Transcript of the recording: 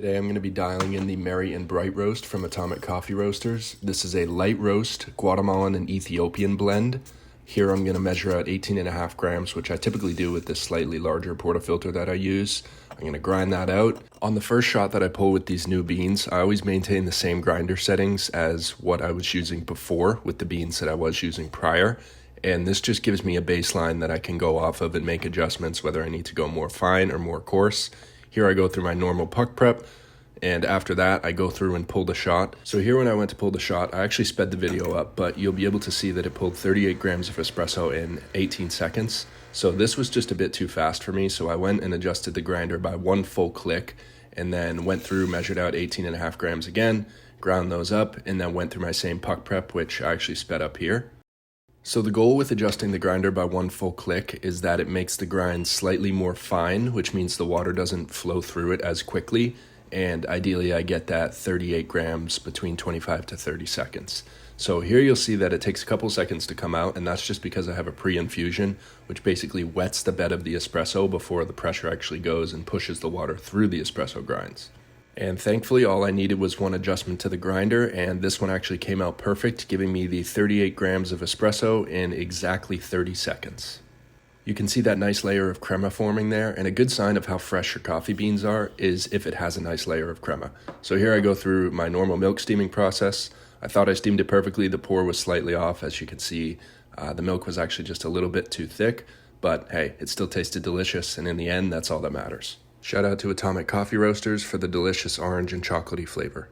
Today I'm going to be dialing in the Merry and Bright roast from Atomic Coffee Roasters. This is a light roast Guatemalan and Ethiopian blend. Here I'm going to measure out 18.5 grams, which I typically do with this slightly larger portafilter that I use. I'm going to grind that out. On the first shot that I pull with these new beans, I always maintain the same grinder settings as what I was using before with the beans that I was using prior. And this just gives me a baseline that I can go off of and make adjustments, whether I need to go more fine or more coarse. Here I go through my normal puck prep, and after that I go through and pull the shot. So here when I went to pull the shot, I actually sped the video up, but you'll be able to see that it pulled 38 grams of espresso in 18 seconds. So this was just a bit too fast for me, so I went and adjusted the grinder by one full click, and then went through, measured out 18.5 grams again, ground those up, and then went through my same puck prep, which I actually sped up here. So the goal with adjusting the grinder by one full click is that it makes the grind slightly more fine, which means the water doesn't flow through it as quickly, and ideally I get that 38 grams between 25 to 30 seconds. So here you'll see that it takes a couple seconds to come out, and that's just because I have a pre-infusion, which basically wets the bed of the espresso before the pressure actually goes and pushes the water through the espresso grinds. And thankfully, all I needed was one adjustment to the grinder, and this one actually came out perfect, giving me the 38 grams of espresso in exactly 30 seconds. You can see that nice layer of crema forming there, and a good sign of how fresh your coffee beans are is if it has a nice layer of crema. So here I go through my normal milk steaming process. I thought I steamed it perfectly. The pour was slightly off. As you can see, the milk was actually just a little bit too thick, but hey, it still tasted delicious, and in the end, that's all that matters. Shout out to Atomic Coffee Roasters for the delicious orange and chocolatey flavor.